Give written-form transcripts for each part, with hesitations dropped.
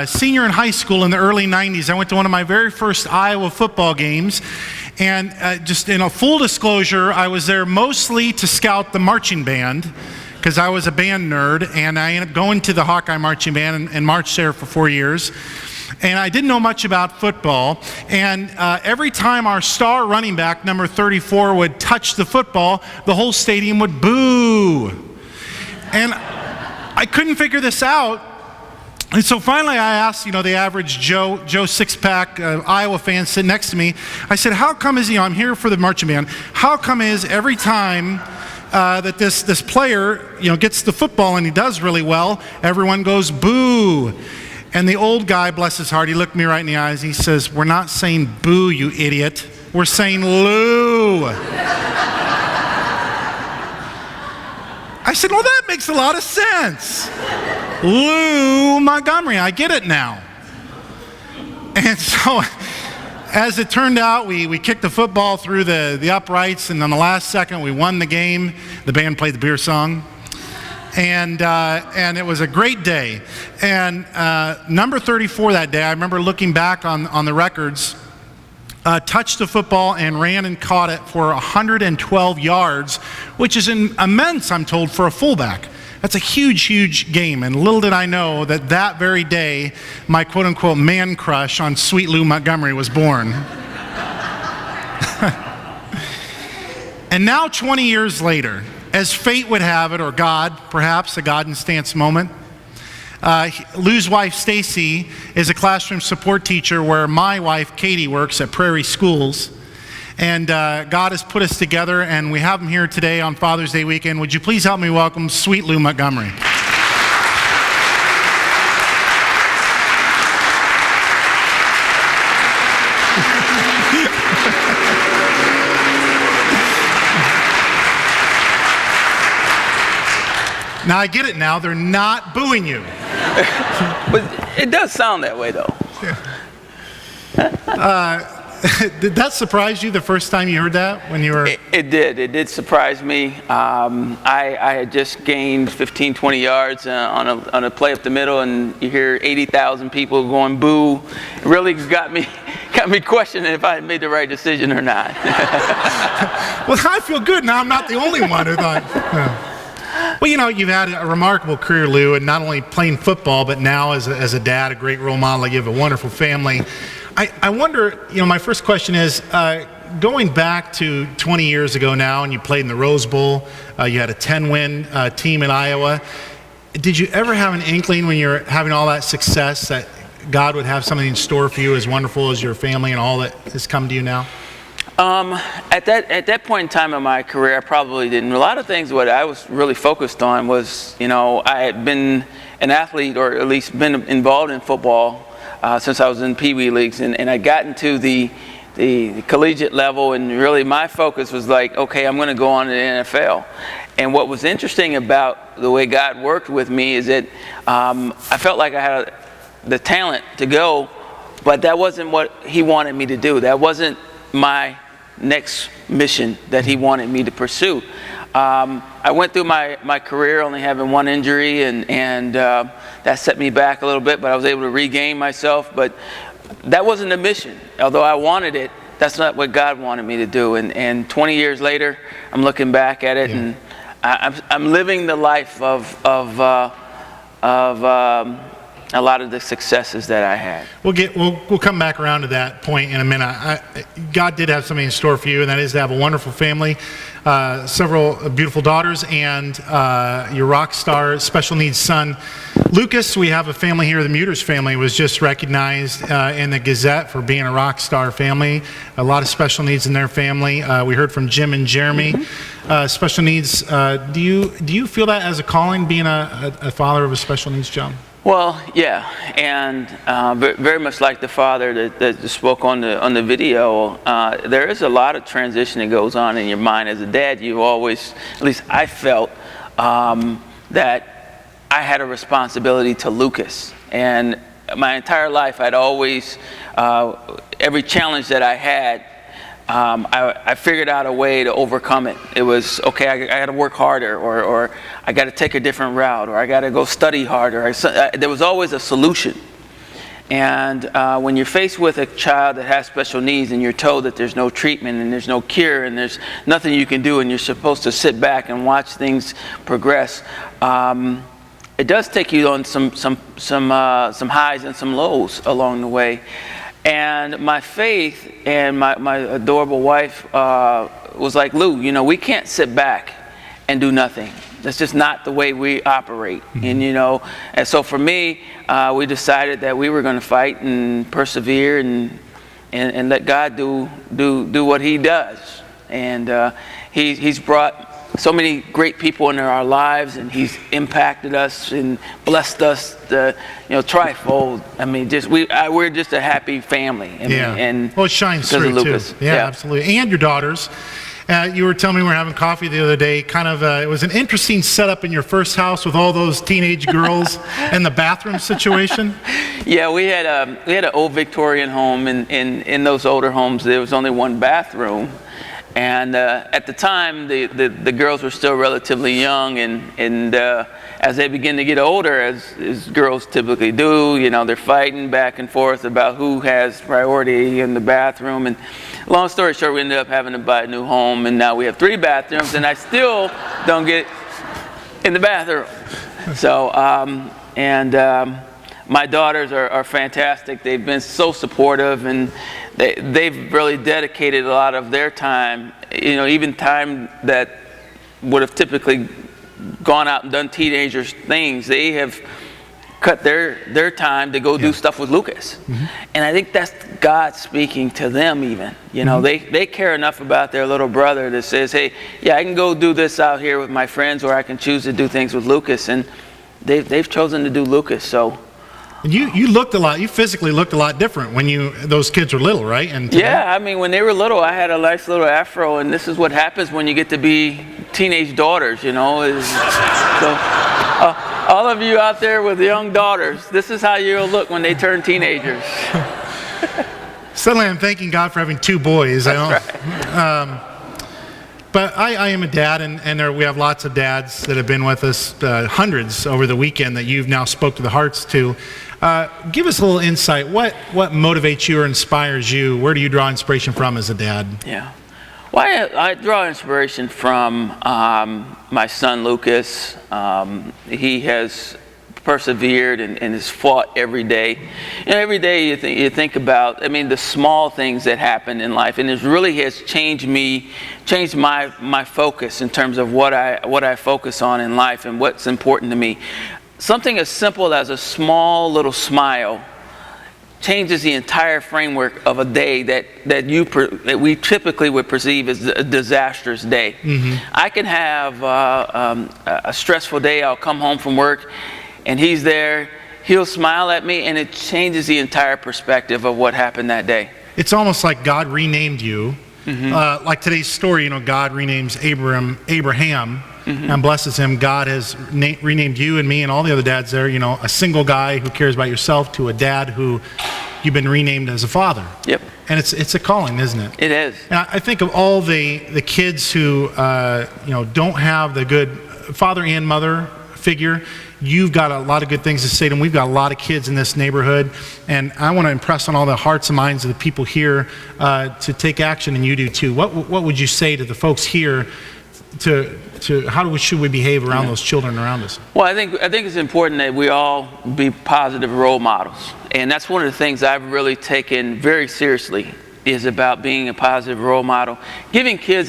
senior in high school in the early 90s. I went to one of my very first Iowa football games. And just in a full disclosure, I was there mostly to scout the marching band, because I was a band nerd, and I ended up going to the Hawkeye marching band and marched there for 4 years. And I didn't know much about football, and every time our star running back, number 34, would touch the football, the whole stadium would boo. And I couldn't figure this out. And so finally I asked, the average Joe six-pack Iowa fan sitting next to me, I said, how come I'm here for the marching band, how come is every time that this player, gets the football and he does really well, everyone goes boo? And the old guy, bless his heart, he looked me right in the eyes, he says, we're not saying boo, you idiot, we're saying Lew. I said, well, that makes a lot of sense. Lew Montgomery, I get it now. And so, as it turned out, we kicked the football through the uprights, and on the last second, we won the game. The band played the beer song. And it was a great day. And number 34 that day, I remember looking back on the records, touched the football and ran and caught it for 112 yards, which is immense, I'm told, for a fullback. That's a huge, huge game. And little did I know that very day, my quote-unquote man crush on sweet Lew Montgomery was born. And now 20 years later, as fate would have it, or God, perhaps, a God in stance moment, Lew's wife, Stacy, is a classroom support teacher where my wife, Katie, works at Prairie Schools. And God has put us together, and we have him here today on Father's Day weekend. Would you please help me welcome sweet Lew Montgomery? Now I get it now, they're not booing you. But it does sound that way, though. Did that surprise you the first time you heard that when you were? It did. It did surprise me. I had just gained 15, 20 yards on a play up the middle, and you hear 80,000 people going boo. It really got me questioning if I had made the right decision or not. Well, I feel good now. I'm not the only one who thought. Well, you've had a remarkable career, Lew, and not only playing football, but now as a dad, a great role model. You have a wonderful family. I wonder, my first question is, going back to 20 years ago now, and you played in the Rose Bowl, you had a 10-win team in Iowa. Did you ever have an inkling when you're having all that success that God would have something in store for you as wonderful as your family and all that has come to you now? At that point in time in my career, I probably didn't. A lot of things what I was really focused on was, I had been an athlete, or at least been involved in football since I was in Pee Wee leagues, and I got into the collegiate level, and really my focus was like, okay, I'm going to go on to the NFL. And what was interesting about the way God worked with me is that I felt like I had the talent to go, but that wasn't what He wanted me to do. That wasn't my next mission that He wanted me to pursue. I went through my career only having one injury, and that set me back a little bit, but I was able to regain myself. But that wasn't the mission. Although I wanted it, that's not what God wanted me to do. And 20 years later, I'm looking back at it, and I'm living the life of a lot of the successes that I had. We'll come back around to that point in a minute. God did have something in store for you, and that is to have a wonderful family, several beautiful daughters, and your rock star special needs son, Lucas. We have a family here. The Muters family was just recognized in the Gazette for being a rock star family. A lot of special needs in their family. We heard from Jim and Jeremy. Special needs. Do you feel that as a calling, being a father of a special needs child? Well, yeah, and very much like the father that spoke on the video, there is a lot of transition that goes on in your mind. As a dad, you always, at least I felt, that I had a responsibility to Lucas. And my entire life, I'd always, every challenge that I had, I figured out a way to overcome it. It was, okay, I got to work harder, or I got to take a different route, or I got to go study harder. There was always a solution. And when you're faced with a child that has special needs and you're told that there's no treatment and there's no cure and there's nothing you can do and you're supposed to sit back and watch things progress, it does take you on some highs and some lows along the way. And my faith and my adorable wife was like, Lew, we can't sit back and do nothing. That's just not the way we operate. And and so for me, we decided that we were going to fight and persevere and let God do what He does. And He's brought so many great people into our lives, and He's impacted us and blessed us trifold. I mean, we're just a happy family. And well, it shines through too. Yeah, absolutely. And your daughters. You were telling me we were having coffee the other day. It was an interesting setup in your first house with all those teenage girls and the bathroom situation. Yeah, we had an old Victorian home, and in those older homes there was only one bathroom. And at the time, the girls were still relatively young, and as they begin to get older, as girls typically do, they're fighting back and forth about who has priority in the bathroom. And long story short, we ended up having to buy a new home, and now we have 3 bathrooms, and I still don't get in the bathroom. So, my daughters are fantastic. They've been so supportive, and they've really dedicated a lot of their time, even time that would have typically gone out and done teenagers things. They have cut their time to go do stuff with Lucas. And I think that's God speaking to them even. They care enough about their little brother that says, hey, yeah, I can go do this out here with my friends, or I can choose to do things with Lucas. And they've chosen to do Lucas, so. And you looked a lot. You physically looked a lot different when those kids were little, right? And yeah, I mean, when they were little, I had a nice little afro, and this is what happens when you get to be teenage daughters. So, all of you out there with young daughters, this is how you'll look when they turn teenagers. Suddenly, I'm thanking God for having 2 boys. That's right. But I am a dad, and we have lots of dads that have been with us, hundreds over the weekend that you've now spoke to the hearts to. Give us a little insight. What motivates you or inspires you? Where do you draw inspiration from as a dad? Yeah. Well, I draw inspiration from my son, Lucas. He has persevered and has fought every day. Every day you think about, the small things that happen in life, and it really has changed my focus in terms of what I focus on in life and what's important to me. Something as simple as a small little smile changes the entire framework of a day that we typically would perceive as a disastrous day. I can have a stressful day. I'll come home from work, and he's there, he'll smile at me, and it changes the entire perspective of what happened that day. It's almost like God renamed you. Like today's story, God renames Abraham and blesses him. God has renamed you and me and all the other dads there, a single guy who cares about yourself to a dad who you've been renamed as a father. Yep. And it's a calling, isn't it? It is. And I think of all the kids who, don't have the good father and mother figure. You've got a lot of good things to say to them. We've got a lot of kids in this neighborhood, and I want to impress on all the hearts and minds of the people here to take action, and you do too. What would you say to the folks here to how should we behave around those children around us? Well, I think it's important that we all be positive role models, and that's one of the things I've really taken very seriously, is about being a positive role model, giving kids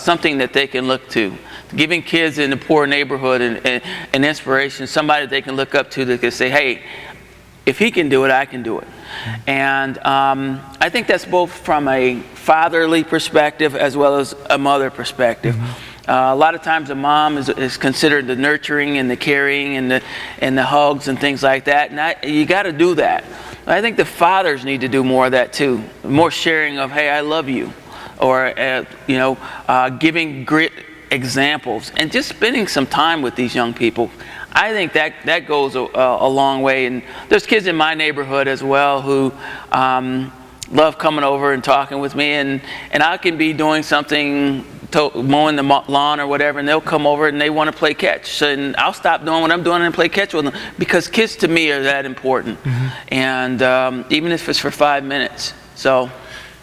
something that they can look to. Giving kids in the poor neighborhood an inspiration, somebody they can look up to that can say, hey, if he can do it, I can do it. And I think that's both from a fatherly perspective as well as a mother perspective. A lot of times a mom is considered the nurturing and the caring and the hugs and things like that. And you got to do that. I think the fathers need to do more of that too. More sharing of, hey, I love you. Or, giving great examples and just spending some time with these young people. I think that goes a long way. And there's kids in my neighborhood as well who love coming over and talking with me, and I can be doing something mowing the lawn or whatever, and they'll come over and they want to play catch. And I'll stop doing what I'm doing and play catch with them, because kids to me are that important. And even if it's for 5 minutes. So.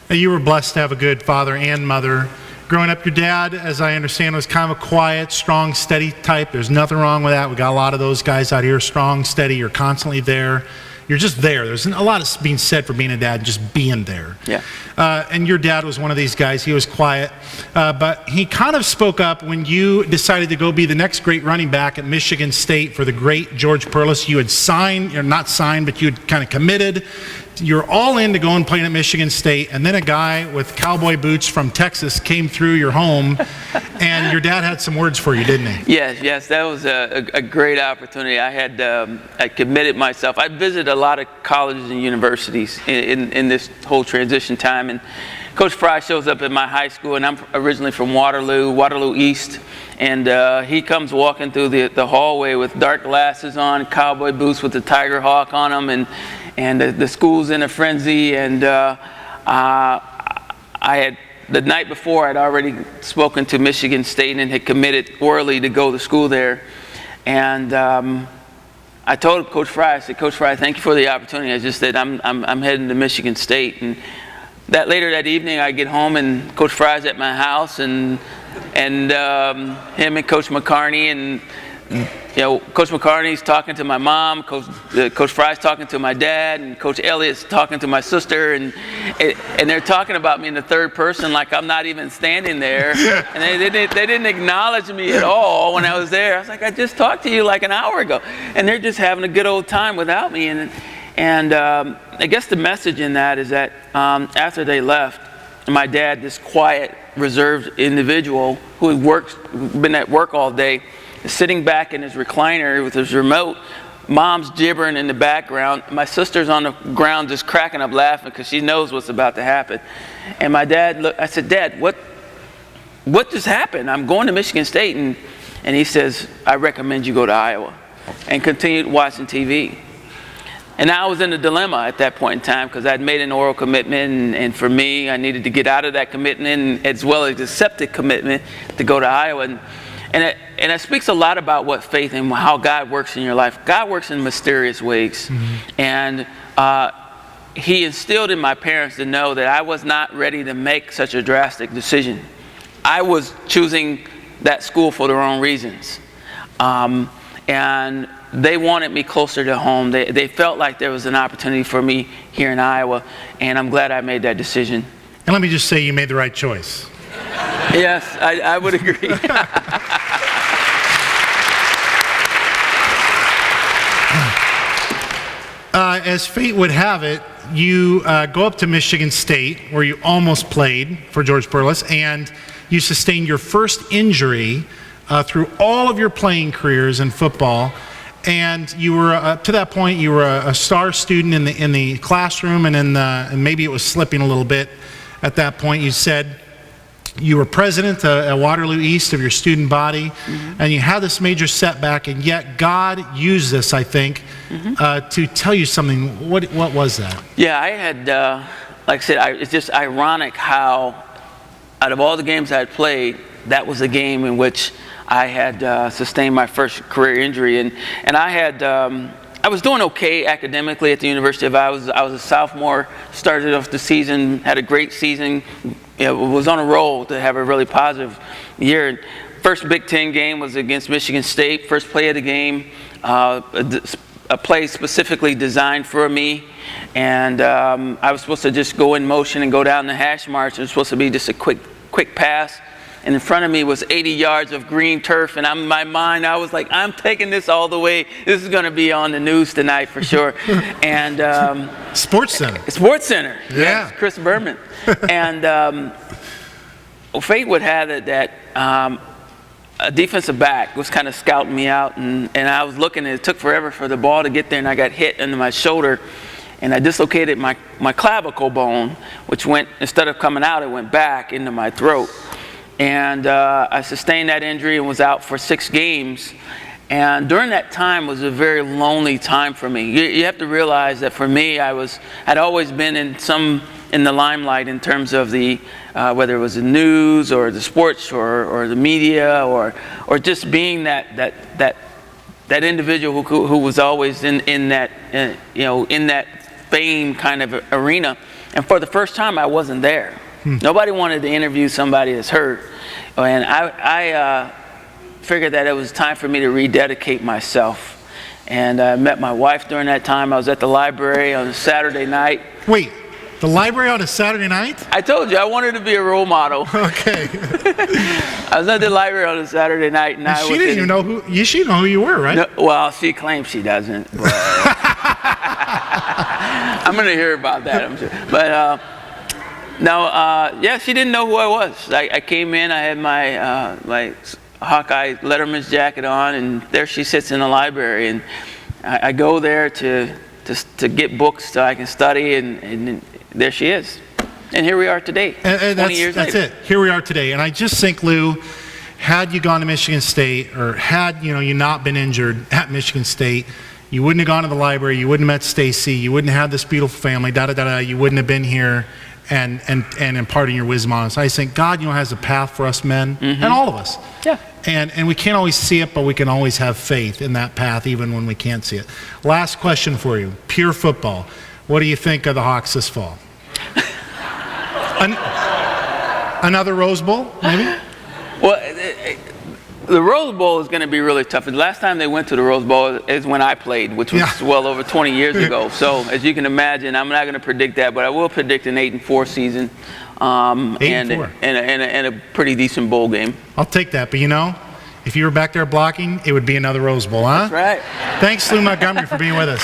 You were blessed to have a good father and mother. Growing up, your dad, as I understand, was kind of a quiet, strong, steady type. There's nothing wrong with that. We got a lot of those guys out here, strong, steady. You're constantly there. You're just there. There's a lot of being said for being a dad, just being there. Yeah. And your dad was one of these guys. He was quiet, but he kind of spoke up when you decided to go be the next great running back at Michigan State for the great George Perlis. You had signed, you're not signed, but you had kind of committed. You're all in to go and play at Michigan State, and then a guy with cowboy boots from Texas came through your home, and your dad had some words for you, didn't he? Yes, that was a great opportunity. I committed myself. I visited a lot of colleges and universities in this whole transition time, and Coach Fry shows up at my high school, and I'm originally from Waterloo East, and he comes walking through the hallway with dark glasses on, cowboy boots with the Tiger Hawk on them, and the school's in a frenzy, and I had, the night before, I'd already spoken to Michigan State and had committed orally to go to school there. And I told Coach Fry, I said, Coach Fry, thank you for the opportunity. I just said, I'm heading to Michigan State. And later that evening, I get home, and Coach Fry's at my house, and him and Coach McCarney, and Coach McCartney's talking to my mom, Coach Fry's talking to my dad, and Coach Elliott's talking to my sister, and they're talking about me in the third person like I'm not even standing there. And they didn't acknowledge me at all when I was there. I was like, I just talked to you like an hour ago. And they're just having a good old time without me. And I guess the message in that is that after they left, my dad, this quiet, reserved individual who had been at work all day, sitting back in his recliner with his remote. Mom's gibbering in the background. My sister's on the ground just cracking up laughing because she knows what's about to happen. And my dad I said, Dad, what just happened? I'm going to Michigan State. And he says, I recommend you go to Iowa. And continued watching TV. And I was in a dilemma at that point in time because I'd made an oral commitment, and for me, I needed to get out of that commitment as well as accept the commitment to go to Iowa. And it speaks a lot about what faith and how God works in your life. God works in mysterious ways. And he instilled in my parents to know that I was not ready to make such a drastic decision. I was choosing that school for their own reasons. And they wanted me closer to home. They felt like there was an opportunity for me here in Iowa, and I'm glad I made that decision. And let me just say you made the right choice. Yes, I would agree. As fate would have it, you go up to Michigan State, where you almost played for George Perlis, and you sustained your first injury through all of your playing careers in football. And you were, up to that point, you were a star student in the classroom, and maybe it was slipping a little bit at that point. You said you were president at Waterloo East of your student body, and you had this major setback, and yet God used this, I think, to tell you something. What was that? Yeah, I had, like I said, it's just ironic how out of all the games I had played, that was a game in which I had sustained my first career injury, and I was doing okay academically at the University of Iowa. I was a sophomore, started off the season, had a great season, was on a roll to have a really positive year. First Big Ten game was against Michigan State. First play of the game, a play specifically designed for me, and I was supposed to just go in motion and go down the hash marks. It was supposed to be just a quick pass. And in front of me was 80 yards of green turf, and in my mind, I was like, I'm taking this all the way. This is going to be on the news tonight for sure. And Sports Center. Yeah. Yes, Chris Berman. And fate would have it that a defensive back was kind of scouting me out, and I was looking, and it took forever for the ball to get there, and I got hit under my shoulder, and I dislocated my clavicle bone, which went, instead of coming out, it went back into my throat. And I sustained that injury and was out for 6 games. And during that time was a very lonely time for me. You have to realize that for me, I'd always been in some in the limelight in terms of the whether it was the news or the sports or the media or just being that individual who was always in that in that fame kind of arena. And for the first time, I wasn't there. Nobody wanted to interview somebody that's hurt, and I figured that it was time for me to rededicate myself. And I met my wife during that time. I was at the library on a Saturday night. Wait, the library on a Saturday night? I told you I wanted to be a role model. Okay. I was at the library on a Saturday night, and she didn't even know who you. She didn't know who you were, right? No, well, she claims she doesn't. But, I'm going to hear about that, I'm sure. But yeah, she didn't know who I was. I came in. I had my Hawkeye Letterman's jacket on, and there she sits in the library, and I go there to get books so I can study, and there she is. And here we are today, 20 years later. That's it. Here we are today. And I just think, Lew, had you gone to Michigan State, or had you not been injured at Michigan State, you wouldn't have gone to the library, you wouldn't have met Stacy, you wouldn't have had this beautiful family, you wouldn't have been here and imparting your wisdom on us. I think God, has a path for us men, and all of us. Yeah. And we can't always see it, but we can always have faith in that path even when we can't see it. Last question for you, pure football. What do you think of the Hawks this fall? Another Rose Bowl, maybe? Well, the Rose Bowl is going to be really tough. The last time they went to the Rose Bowl is when I played, which was well over 20 years ago. So as you can imagine, I'm not going to predict that, but I will predict an 8-4 season, and a pretty decent bowl game. I'll take that. But if you were back there blocking, it would be another Rose Bowl, huh? That's right. Thanks, Lew Montgomery, for being with us.